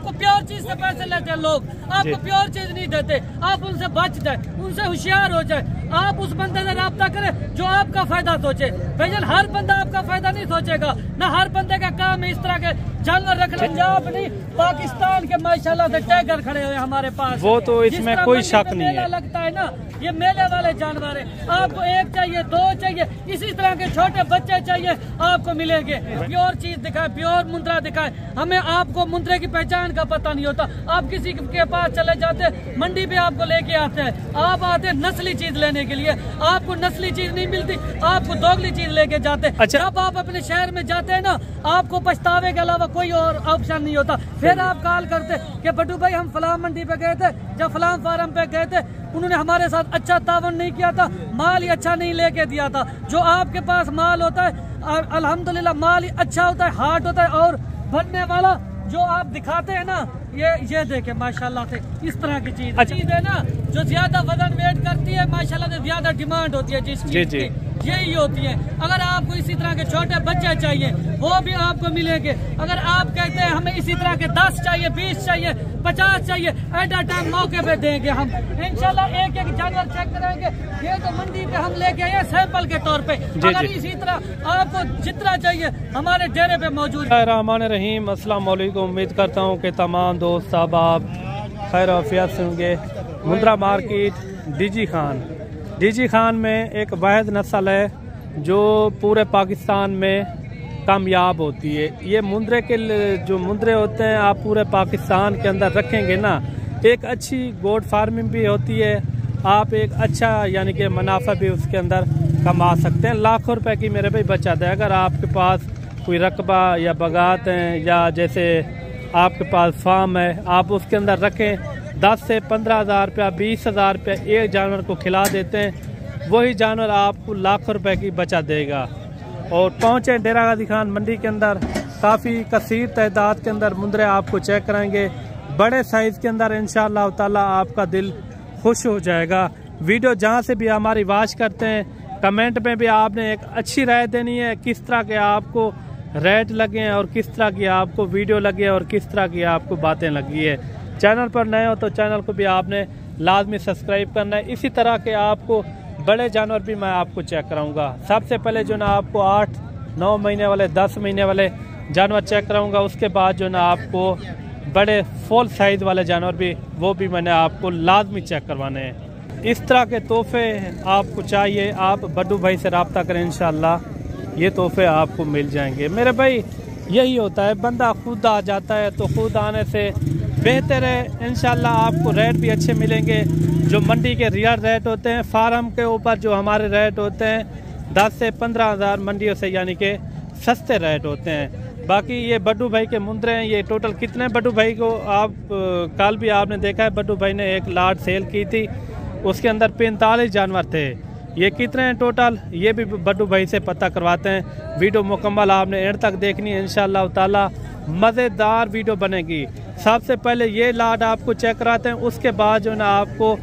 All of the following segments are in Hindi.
आपको प्योर चीज से पैसे लेते हैं लोग, आपको प्योर चीज नहीं देते। आप उनसे बच जाए, उनसे होशियार हो जाए, आप उस बंदे से रब्ता करें जो आपका फायदा सोचे। भाईजान हर बंदा आपका फायदा नहीं सोचेगा, ना हर बंदे का काम है इस तरह के जानवर रखना। पंजाब नहीं पाकिस्तान के माशाल्लाह से टाइगर खड़े हुए हमारे पास, वो तो इसमें कोई शक नहीं है। लगता है ना ये मेले वाले जानवर है, आपको एक चाहिए, दो चाहिए, इसी तरह के छोटे बच्चे चाहिए, आपको मिलेंगे। प्योर चीज दिखाए, प्योर मुंद्रा दिखाए। हमें आपको मुंद्रे की पहचान का पता नहीं होता। आप किसी के पास चले जाते, मंडी पे आपको लेके आते हैं, आप आते नस्ली चीज लेने के लिए, आपको नस्ली चीज नहीं मिलती, आपको दोगली चीज लेके जाते। अच्छा। जब आप अपने शहर में जाते हैं ना, आपको पछतावे के अलावा कोई और ऑप्शन नहीं होता। फिर आप कॉल करते कि बटू भाई हम फलां मंडी पे गए थे, जब फलां फार्म पे गए थे, उन्होंने हमारे साथ अच्छा तावन नहीं किया था, माल ही अच्छा नहीं लेके दिया था। जो आपके पास माल होता है अल्हम्दुलिल्लाह माल ही अच्छा होता है, हार्ड होता है और बनने वाला जो आप दिखाते हैं ना, ये देखे माशाल्लाह से इस तरह की चीज। अच्छा। चीज है ना जो ज्यादा वजन वेट करती है, माशाल्लाह से ज्यादा डिमांड होती है जिस चीज की, यही होती है। अगर आपको इसी तरह के छोटे बच्चे चाहिए वो भी आपको मिलेंगे। अगर आप कहते हैं हमें इसी तरह के 10 चाहिए, 20 चाहिए, 50 चाहिए, एट अ टाइम मौके पे देंगे हम इंशाल्लाह। एक एक जानवर चेक कराएंगे। ये तो मंडी पे हम लेके आए सैंपल के तौर पे। अगर इसी तरह आपको जितना चाहिए हमारे डेरे पे मौजूद है। रहमान रहीम, अस्सलाम वालेकुम। उम्मीद करता हूँ कि तमाम दोस्त साहब आप खैर आफियत से होंगे। मुंद्रा मार्केट डीजी खान में एक वाहिद नस्ल है जो पूरे पाकिस्तान में कामयाब होती है। ये मुंद्रे के जो मुंद्रे होते हैं आप पूरे पाकिस्तान के अंदर रखेंगे ना, एक अच्छी गोट फार्मिंग भी होती है, आप एक अच्छा यानी कि मुनाफा भी उसके अंदर कमा सकते हैं। लाखों रुपए की मेरे भाई बचत है। अगर आपके पास कोई रकबा या बगात हैं या जैसे आपके पास फार्म है, आप उसके अंदर रखें, 10 से 15,000 रुपया, 20,000 रुपया एक जानवर को खिला देते हैं, वही जानवर आपको लाखों रुपए की बचत देगा। और पहुँचे डेरा गाजी खान मंडी के अंदर, काफ़ी कसीर तादाद के अंदर मुंद्रे आपको चेक कराएंगे, बड़े साइज़ के अंदर इंशाअल्लाह ताला आपका दिल खुश हो जाएगा। वीडियो जहाँ से भी हमारी वॉच करते हैं, कमेंट में भी आपने एक अच्छी राय देनी है, किस तरह के आपको रेट लगे हैं और किस तरह की आपको वीडियो लगी है और किस तरह की आपको बातें लगी है। चैनल पर नए हो तो चैनल को भी आपने लाजमी सब्सक्राइब करना है। इसी तरह के आपको बड़े जानवर भी मैं आपको चेक कराऊंगा। सबसे पहले जो ना आपको 8-9 महीने वाले, 10 महीने वाले जानवर चेक कराऊंगा, उसके बाद जो ना आपको बड़े फुल साइज़ वाले जानवर भी, वो भी मैंने आपको लाजमी चेक करवाने हैं। इस तरह के तोहफे आपको चाहिए, आप बड्डू भाई से रब्ता करें, इंशाल्लाह ये तोहफे आपको मिल जाएंगे। मेरे भाई यही होता है, बंदा खुद आ जाता है तो खुद आने से बेहतर है। इंशाल्लाह आपको रेट भी अच्छे मिलेंगे, जो मंडी के रियल रेट होते हैं। फार्म के ऊपर जो हमारे रेट होते हैं 10 से 15,000 मंडियों से यानी कि सस्ते रेट होते हैं। बाकी ये बड्डू भाई के मुंद्रे हैं, ये टोटल कितने बड्डू भाई को आप कल भी आपने देखा है, बड्डू भाई ने एक लाट सेल की थी, उसके अंदर 45 जानवर थे। ये कितने हैं टोटल, ये भी बड्डू भाई से पता करवाते हैं। वीडियो मुकम्मल आपने एंड तक देखनी है, इंशाअल्लाह ताला मज़ेदार वीडियो बनेगी। सबसे पहले ये लाट आपको चेक कराते हैं, उसके बाद जो ना आपको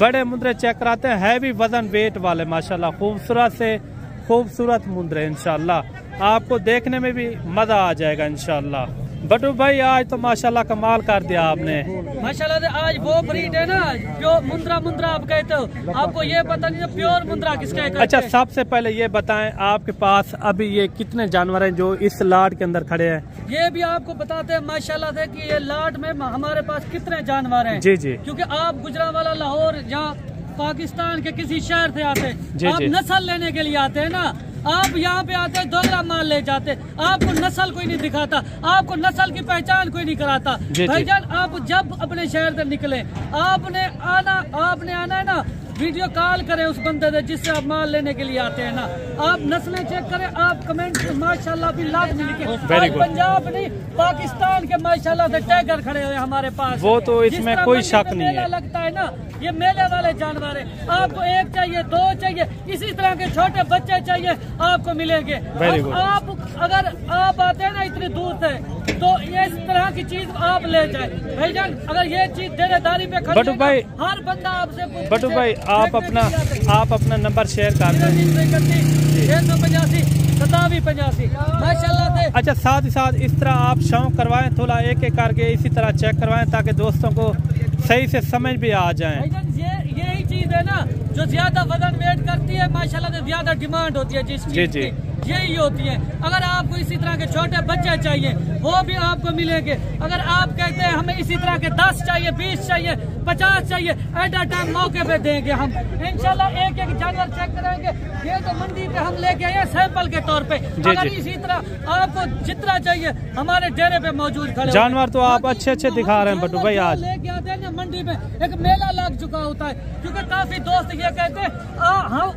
बड़े मुंद्रे चेक कराते हैं, हैवी वजन वेट वाले माशाल्लाह खूबसूरत से खूबसूरत मुंद्रे। इंशाल्लाह आपको देखने में भी मज़ा आ जाएगा इंशाल्लाह। बटू भाई आज तो माशाल्लाह कमाल कर दिया आपने। माशाल्लाह से आज वो ब्रीड है ना जो मुंद्रा आप कहते हो, आपको ये पता नहीं प्योर मुंद्रा किसका है। अच्छा, सबसे पहले ये बताएं आपके पास अभी ये कितने जानवर हैं जो इस लाट के अंदर खड़े हैं? ये भी आपको बताते हैं माशाल्लाह से कि ये लाट में हमारे पास कितने जानवर हैं। जी जी, क्योंकि आप गुजरांवाला, लाहौर या पाकिस्तान के किसी शहर से आते, आप नस्ल लेने के लिए आते हैं ना, आप यहाँ पे आते हैं दोगला माल ले जाते, आपको नस्ल कोई नहीं दिखाता, आपको नस्ल की पहचान कोई नहीं कराता। भाईजान आप जब अपने शहर से निकले, आपने आना है ना, वीडियो कॉल करें उस बंदे से जिससे आप माल लेने के लिए आते हैं ना, आप नस्लें चेक करें, आप कमेंट माशाल्लाह भी लाजमी लिखें। पंजाब नहीं पाकिस्तान के माशाल्लाह से टाइगर खड़े हुए हमारे पास, वो तो इसमें कोई शक नहीं है। लगता है ना ये मेले वाले जानवर है, आपको एक चाहिए, दो चाहिए, इसी तरह के छोटे बच्चे चाहिए, आपको मिलेंगे। आप अगर आप आते हैं ना इतनी दूर से, तो ये इस तरह की चीज आप ले जाए। भाईजान अगर ये चीज डेरेदारी पे खड़ी बटू भाई, हर बंदा आपसे, बटू भाई आप अपना नंबर शेयर कर दें। 685 दा भी 85 माशाल्लाह से। अच्छा, साथ ही साथ इस तरह आप शौक करवाएं, थोड़ा एक एक करके इसी तरह चेक करवाएं ताकि दोस्तों को सही से समझ भी आ जाए। यही चीज है ना जो ज्यादा वजन वेट करती है माशाल्लाह से, ज्यादा डिमांड होती है जिस चीज की, यही होती है। अगर आपको इसी तरह के छोटे बच्चे चाहिए वो भी आपको मिलेंगे। अगर आप कहते हैं हमें इसी तरह के 10 चाहिए, 20 चाहिए, 50 चाहिए, एट अ टाइम मौके पे देंगे हम इंशाल्लाह। एक एक जानवर चेक करेंगे। ये तो मंडी पे हम लेके आए सैंपल के तौर पे। अगर इसी तरह आपको जितना चाहिए हमारे डेरे पे मौजूद खड़े जानवर तो आप अच्छे अच्छे दिखा रहे हैं बटू भाई। आज लेके आते हैं ना मंडी में एक मेला लग चुका होता है, क्योंकि काफी दोस्त ये कहते हैं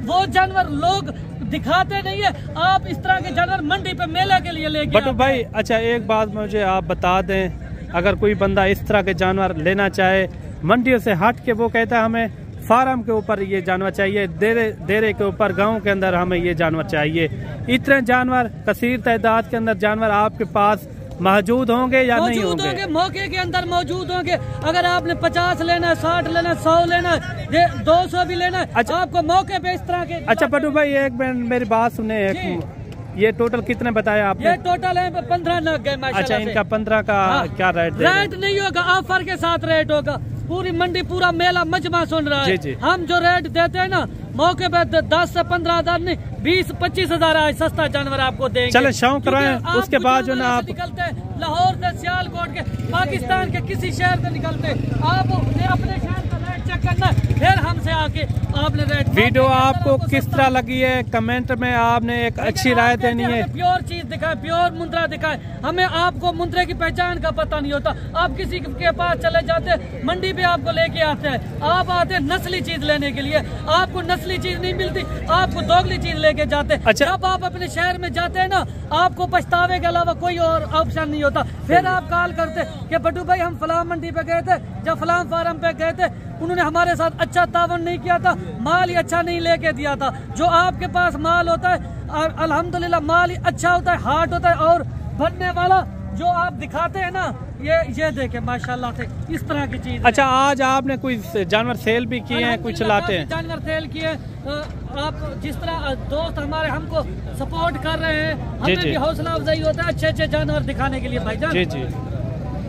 वो जानवर लोग दिखाते नहीं है, आप इस तरह के जानवर मंडी पे मेले के लिए लेके बटू भाई। अच्छा, एक बात मुझे आप बता दें, अगर कोई बंदा इस तरह के जानवर लेना चाहे मंडियों से हट के, वो कहता है हमें फार्म के ऊपर ये जानवर चाहिए, डेरे के ऊपर गांव के अंदर हमें ये जानवर चाहिए, इतने जानवर कसीर तादाद के अंदर जानवर आपके पास मौजूद होंगे या नहीं होंगे? मौके के अंदर मौजूद होंगे। अगर आपने 50 लेना है, 60 लेना है, 100 लेना है, 200 भी लेना है, अच्छा, आपको मौके पे इस तरह के। अच्छा बटू भाई, एक मिनट मेरी बात सुने, ये टोटल कितने बताया आपने? ये टोटल है 15 नग गए माशाल्लाह। अच्छा, इनका 15 का क्या रेट? रेट नहीं होगा, ऑफर के साथ रेट होगा। पूरी मंडी पूरा मेला मजमा सुन रहा है। हम जो रेट देते हैं ना मौके पे 10 से 15 हजार नहीं, 20-25 हजार आज सस्ता जानवर आपको देंगे। चले शौक कराएं, उसके बाद जो ना आप निकलते हैं लाहौर से, सियालकोट के, पाकिस्तान के किसी शहर से निकलते हैं, आप अपने शहर का रेट चेक करना, फिर हमसे आके आपने रेट। वीडियो आपको किस तरह लगी है कमेंट में आपने एक अच्छी राय देनी है। प्योर चीज दिखाए, प्योर मुंद्रा दिखाए। हमें आपको मुंद्रे की पहचान का पता नहीं होता। आप किसी के पास चले जाते, मंडी पे आपको लेके आते हैं, आप आते नस्ली चीज लेने के लिए, आपको नस्ली चीज नहीं मिलती, आपको दोगली चीज लेके जाते। अच्छा, जब आप अपने शहर में जाते हैं ना, आपको पछतावे के अलावा कोई और ऑप्शन नहीं होता। फिर आप कॉल करते कि बटू भाई हम फलां मंडी पे गए थे, जब फलां फार्म पे गए थे, उन्होंने हमारे साथ अच्छा तावन नहीं किया था, माल ही अच्छा नहीं लेके दिया था। जो आपके पास माल होता है अल्हम्दुलिल्लाह माल ही अच्छा होता है, हार्ड होता है और बनने वाला जो आप दिखाते हैं ना, ये देखे माशाल्लाह से इस तरह की चीज। अच्छा, आज आपने कोई जानवर सेल भी किए हैं, कुछ चलाते हैं? जानवर सेल किए। आप जिस तरह दोस्त हमारे हमको सपोर्ट कर रहे हैं, हमें भी हौसला अफजाई होता है अच्छे अच्छे जानवर दिखाने के लिए भाईजान। जी जी।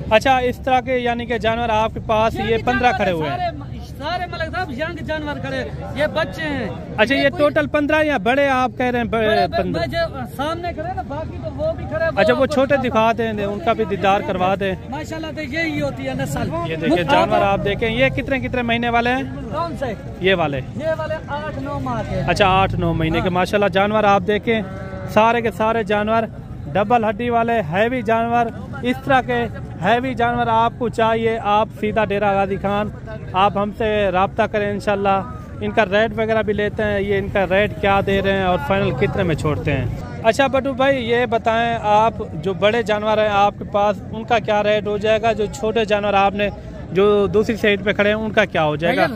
अच्छा, इस तरह के यानी कि जानवर आपके पास ये 15 खड़े हुए हैं? सारे मलिक साहब यंग जानवर खड़े, ये बच्चे हैं। अच्छा, ये टोटल 15 या बड़े आप कह रहे हैं? बड़े सामने खड़े ना, बाकी तो वो भी खड़े। अच्छा, वो छोटे दिखा दें, उनका भी दीदार करवा दें माशाल्लाह। तो यही होती है नस्ल। ये देखिए जानवर आप देखें, ये कितने कितने महीने वाले हैं? कौन से? ये वाले 8-9 माह के। अच्छा, 8-9 महीने के माशाल्लाह जानवर आप देखें। सारे के सारे जानवर डबल हड्डी वाले हैवी जानवर। इस तरह के हैवी जानवर आपको चाहिए, आप सीधा डेरा गाजी खान आप हमसे रब्ता करें इंशाल्लाह। इनका रेट वगैरह भी लेते हैं, ये इनका रेट क्या दे रहे हैं और फाइनल कितने में छोड़ते हैं। अच्छा बटू भाई, ये बताएं आप जो बड़े जानवर हैं आपके पास, उनका क्या रेट हो जाएगा? जो छोटे जानवर आपने जो दूसरी साइड पे खड़े हैं उनका क्या हो जाएगा?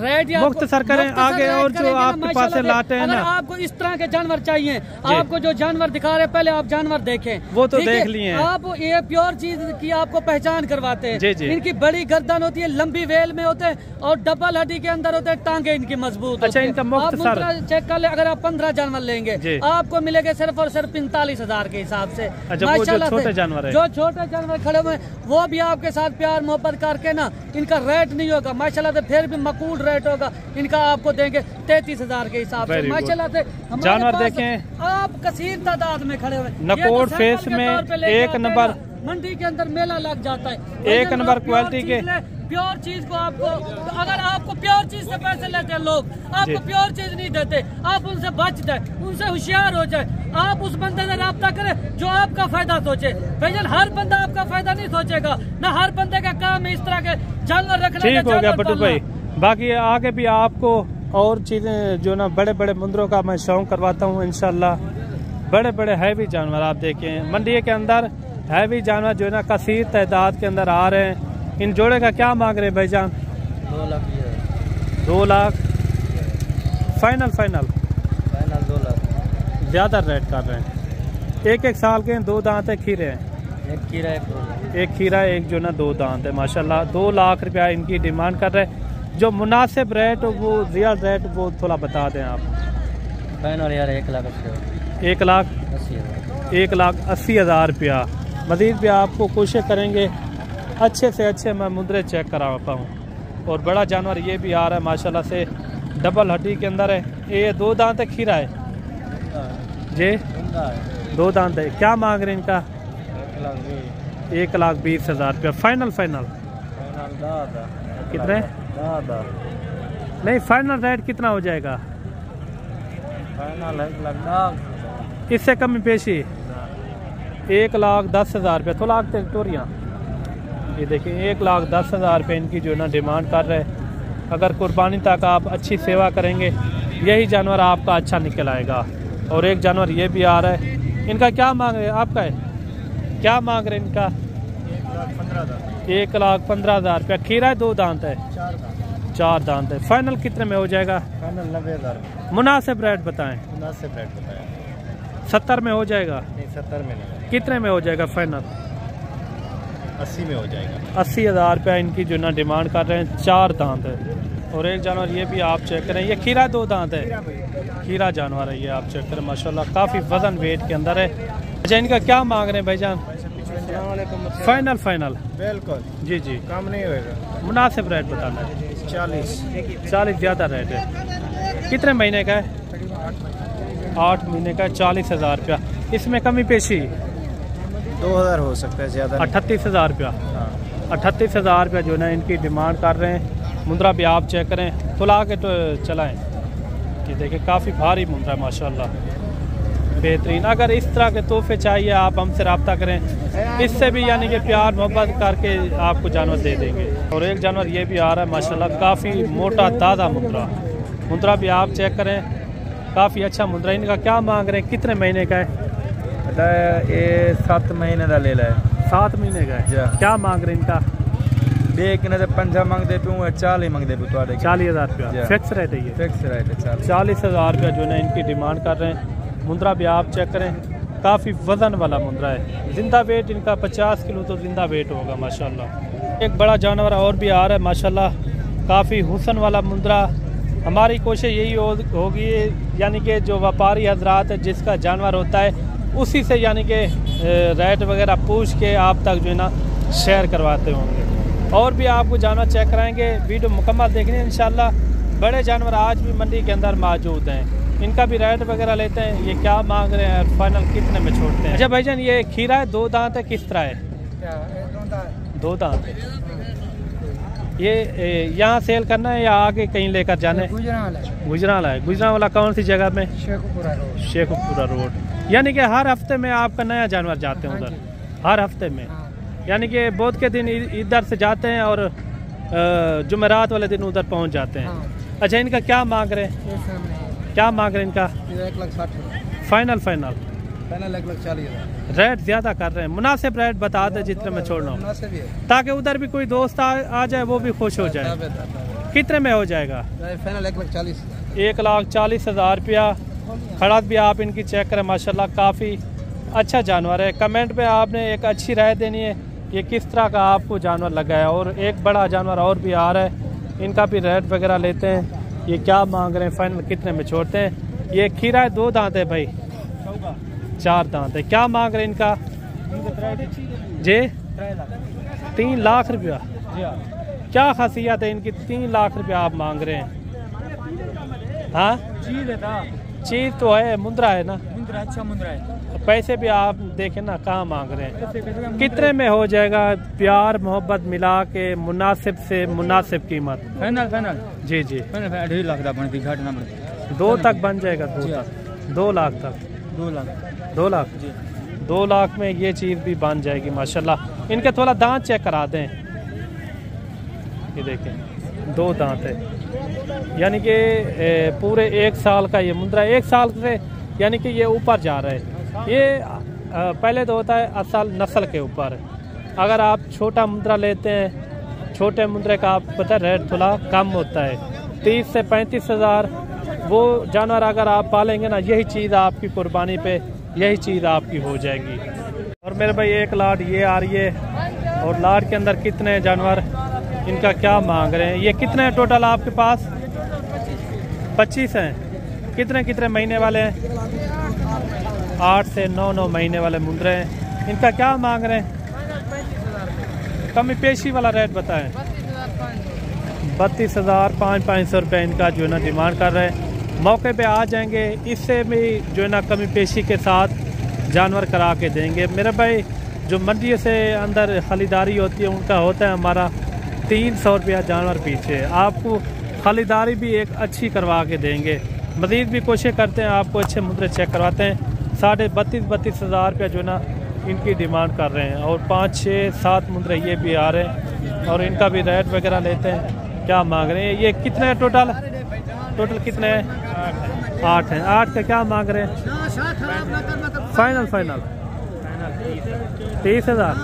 मुख्तसर करें आगे। और जो आपके पास से लाते हैं ना, आपको इस तरह के जानवर चाहिए, आपको जो जानवर दिखा रहे हैं पहले आप जानवर देखें, वो तो देख लिए हैं। आप ये प्योर चीज की आपको पहचान करवाते हैं। जी जी। इनकी बड़ी गर्दन होती है, लंबी वेल में होते हैं और डबल हड्डी के अंदर होते हैं, टांगे इनकी मजबूत। अच्छा, इनका मुख्तसर चेक कर ले। अगर आप 15 जानवर लेंगे आपको मिलेगा सिर्फ और सिर्फ 45 हजार के हिसाब से। माशाल्लाह, छोटे जानवर जो छोटे जानवर खड़े हुए वो भी आपके साथ प्यार मोहब्बत करके ना, इनका रेट नहीं होगा माशाल्लाह से, फिर भी मकबूल रेट होगा इनका। आपको देंगे 33 हजार के हिसाब से माशाल्लाह से। जानवर देखें आप कसीर तादाद में खड़े हुए। नकोर फेस में एक नंबर मंडी के अंदर मेला लग जाता है, एक नंबर क्वालिटी के प्योर चीज को आपको। अगर आपको प्योर चीज से पैसे लेते हैं लोग, आपको प्योर चीज नहीं देते, आप उनसे बच जाए, उनसे होशियार हो जाए। आप उस बंदे से रब्ता करें जो आपका फायदा सोचे। भाईजान, हर बंदा आपका फायदा नहीं सोचेगा ना, हर बंदे का काम है इस तरह के जानवर रखना। ठीक हो गया बटू भाई। बाकी आगे भी आपको और चीजें जो ना बड़े बड़े मुंद्रों का मैं शौक करवाता हूँ इंशाल्लाह। बड़े बड़े हैवी जानवर आप देखें मंडी के अंदर, हैवी जानवर जो है ना कसीर तादाद के अंदर आ रहे हैं। इन जोड़े का क्या मांग रहे हैं भाईजान? 2 लाख। 2 लाख फाइनल? फाइनल 2 लाख। ज्यादा रेट कर रहे हैं। एक साल के 2 दांत है, खीरे हैं? एक खीरा एक खीरा, एक जो ना 2 दांत है माशाल्लाह। 2 लाख रुपया इनकी डिमांड कर रहे हैं। जो मुनासिब रेट वो रियल रेट वो थोड़ा बता दें आप। फाइनल यार 1 लाख 1 लाख 80 हज़ार। 1,80,000 रुपया। मज़ीद भी आपको कोशिश करेंगे अच्छे से अच्छे मैं मुंद्रे चेक करा पाऊँ। और बड़ा जानवर ये भी आ रहा है माशाल्लाह से, डबल हड्डी के अंदर है। ये 2 दांत है, खीरा है जी, 2 दांत है। क्या मांग रहे हैं इनका? 1,20,000 रुपया। फाइनल कितने? नहीं, फाइनल रेट कितना हो जाएगा? इससे कमी पेशी 1,10,000 रुपये। तो लाख टोरियाँ ये देखिए 1,10,000 रुपये इनकी जो है ना डिमांड कर रहे हैं। अगर कुर्बानी तक आप अच्छी सेवा करेंगे यही जानवर आपका अच्छा निकल आएगा। और एक जानवर ये भी आ रहा है, इनका क्या मांग रहे हैं? आपका है क्या मांग रहे हैं इनका? 1,15,000 रुपया। खीरा है, 2 दांत है, 4 दांत है। फाइनल कितने में हो जाएगा? फाइनल 90,000। मुनासिब रेट बताएं। 70 में हो जाएगा? नहीं, 70 में नहीं। कितने में हो जाएगा फाइनल? 80 में हो जाएगा। 80,000 रुपया इनकी जो ना डिमांड कर रहे हैं। 4 दांत है। और एक जानवर ये भी आप चेक करें, ये खीरा 2 दांत है, खीरा जानवर है ये, आप चेक करें माशाल्लाह काफ़ी वजन वेट के अंदर है। अच्छा, इनका क्या मांग रहे हैं भाईजान? फाइनल बिल्कुल जी कम नहीं होगा। मुनासिब रेट बताना है। 40 ज़्यादा रेट है। कितने महीने का है? 8 महीने का, 40,000 रुपया। इसमें कमी पेशी 2,000 हो सकता है, ज़्यादा 38,000 रुपया। 38,000 रुपया जो है ना इनकी डिमांड कर रहे हैं। मुंद्रा भी आप चेक करें, खुला के तो चलाएं। ये देखिए काफ़ी भारी मुंद्रा माशाल्लाह, बेहतरीन। अगर इस तरह के तोहफे चाहिए आप हमसे रब्ता करें, इससे भी यानी कि प्यार मोहब्बत करके आपको जानवर दे देंगे। और एक जानवर ये भी आ रहा है माशाल्लाह, काफ़ी मोटा ताज़ा मुंद्रा भी आप चेक करें, काफ़ी अच्छा मुंद्रा। इनका क्या मांग रहे हैं? कितने महीने का है? ये 7 महीने का ले लाए। 7 महीने का है। क्या मांग रहे हैं इनका? देखने से 5 मांगते पे 40 मांगते पे 40,000 रुपया। फिक्स रेट है ये? फिक्स रेट है। 40,000 रुपया जो है ना इनकी डिमांड कर रहे हैं। मुंद्रा भी आप चेक करें, काफ़ी वजन वाला मुंद्रा है। जिंदा वेट इनका 50 किलो तो जिंदा वेट होगा माशाल्लाह। एक बड़ा जानवर और भी आ रहा है माशाल्लाह, काफ़ी हुस्न वाला मुंद्रा। हमारी कोशिश यही होगी यानी कि जो व्यापारी हजरात है जिसका जानवर होता है उसी से यानी कि रेट वगैरह पूछ के आप तक जो है ना शेयर करवाते होंगे। और भी आपको जानवर चेक कराएंगे, वीडियो मुकम्मल देखनी है इंशाल्लाह। बड़े जानवर आज भी मंडी के अंदर मौजूद हैं, इनका भी रेट वगैरह लेते हैं। ये क्या मांग रहे हैं, फाइनल कितने में छोड़ते हैं? अच्छा भाईजान, ये खीरा है, 2 दांत है, किस तरह है? 2 दांत है। ये यहाँ सेल करना है या आगे कहीं लेकर जाना है? गुजरावाला है। गुजरावाला कौन सी जगह में? शेखुपुरा रोड। यानी कि हर हफ्ते में आपका नया जानवर जाते हैं उधर? हर हफ्ते में यानी कि बहुत के दिन इधर से जाते हैं और जुमेरात वाले दिन उधर पहुंच जाते हैं। अच्छा, इनका क्या मांग रहे हैं? क्या मांग रहे हैं इनका? 1,60,000। फाइनल 1,40,000। रेट ज्यादा कर रहे हैं। मुनासिब रेट बता दे जितने में छोड़ना हो, ताकि उधर भी कोई दोस्त आ जाए, वो भी खुश हो जाए। कितने में हो जाएगा? फाइनल 1,40,000। 1,40,000 रुपया। खड़ा भी आप इनकी चेक करें माशाल्लाह, काफ़ी अच्छा जानवर है। कमेंट पे आपने एक अच्छी राय देनी है ये किस तरह का आपको जानवर लगा है। और एक बड़ा जानवर और भी आ रहा है, इनका भी रेट वगैरह लेते हैं। ये क्या मांग रहे हैं, फाइनल कितने में छोड़ते हैं? ये खीरा है, 2 दांत है भाई, 4 दांत है। क्या मांग रहे हैं इनका? जी 3 लाख रुपया। क्या खासियत है इनकी? 3 लाख रुपया आप मांग रहे हैं? हाँ, चीज तो है, मुंद्रा है ना, अच्छा मुंद्रा है। पैसे भी आप देखें ना कहाँ मांग रहे हैं। कितने में हो जाएगा? प्यार मोहब्बत मिला के मुनासिब से मुनासिब कीमत। फाइनल जी 2.5 लाख का बनती घाट ना 2 तक बन जाएगा। 2 लाख तक? 2 लाख 2 लाख में ये चीज़ भी बन जाएगी माशाल्लाह। इनके थोड़ा दांत चेक करा दें। ये देखें 2 दांत है, यानी कि पूरे 1 साल का ये मुंद्रा, 1 साल से यानी कि ये ऊपर जा रहा है। ये पहले तो होता है असल नस्ल के ऊपर। अगर आप छोटा मुंद्रा लेते हैं, छोटे मुंद्रे का आप पता है रेट थोड़ा कम होता है, 30 से 35,000। वो जानवर अगर आप पालेंगे ना, यही चीज़ आपकी कुर्बानी पे यही चीज़ आपकी हो जाएगी। और मेरे भाई एक लाट ये आ रही है, और लाट के अंदर कितने जानवर, इनका क्या मांग रहे हैं? ये कितने हैं टोटल आपके पास? 25 हैं। कितने महीने वाले हैं? 8 से 9 महीने वाले मुंद्रे हैं। इनका क्या मांग रहे हैं? कमी पेशी वाला रेट बताएं। 32,500 रुपये इनका जो है ना डिमांड कर रहे हैं। मौके पे आ जाएंगे, इससे भी जो है ना कमी पेशी के साथ जानवर करा के देंगे। मेरे भाई जो मंडी से अंदर खरीदारी होती है उनका होता है हमारा 300 रुपया जानवर पीछे। आपको खरीदारी भी एक अच्छी करवा के देंगे। मज़ीद भी कोशिश करते हैं आपको अच्छे मुद्रे चेक करवाते हैं। 32,500 रुपया जो ना इनकी डिमांड कर रहे हैं और 5, 6, 7 मुद्रे ये भी आ रहे हैं और इनका भी रेट वगैरह लेते हैं। क्या मांग रहे हैं? ये कितने हैं टोटल कितने हैं? 8 हैं। 8 का क्या मांग रहे हैं? फाइनल 30,000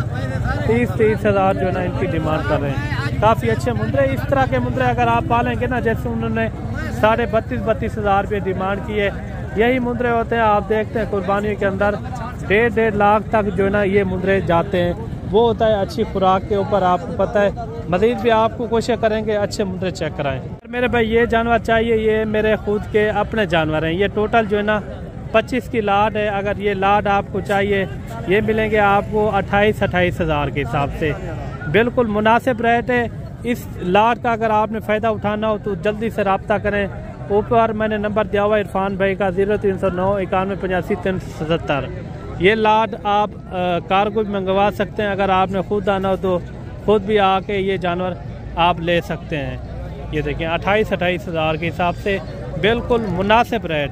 30,000 जो है ना इनकी डिमांड कर रहे हैं। काफ़ी अच्छे मुंद्रे, इस तरह के मुंद्रे अगर आप पालेंगे ना, जैसे उन्होंने 32,500 रुपये डिमांड की है, यही मुंद्रे होते हैं। आप देखते हैं कुर्बानियों के अंदर 1.5 लाख तक जो है ना ये मुंद्रे जाते हैं। वो होता है अच्छी खुराक के ऊपर, आपको पता है। मज़ीद भी आपको कोशिश करेंगे अच्छे मुंद्रे चेक कराएं। मेरे भाई ये जानवर चाहिए, ये मेरे खुद के अपने जानवर हैं। ये टोटल जो है ना 25 की लाट है। अगर ये लाट आपको चाहिए, ये मिलेंगे आपको 28,000 के हिसाब से। बिल्कुल मुनासिब रेट है। इस लाट का अगर आपने फ़ायदा उठाना हो तो जल्दी से रब्ता करें। ऊपर मैंने नंबर दिया हुआ इरफान भाई का 0309 91 85 377। ये लाट आप कार्गो भी मंगवा सकते हैं। अगर आपने खुद आना हो तो खुद भी आके ये जानवर आप ले सकते हैं। ये देखिए 28,000 के हिसाब से बिल्कुल मुनासिब रेट।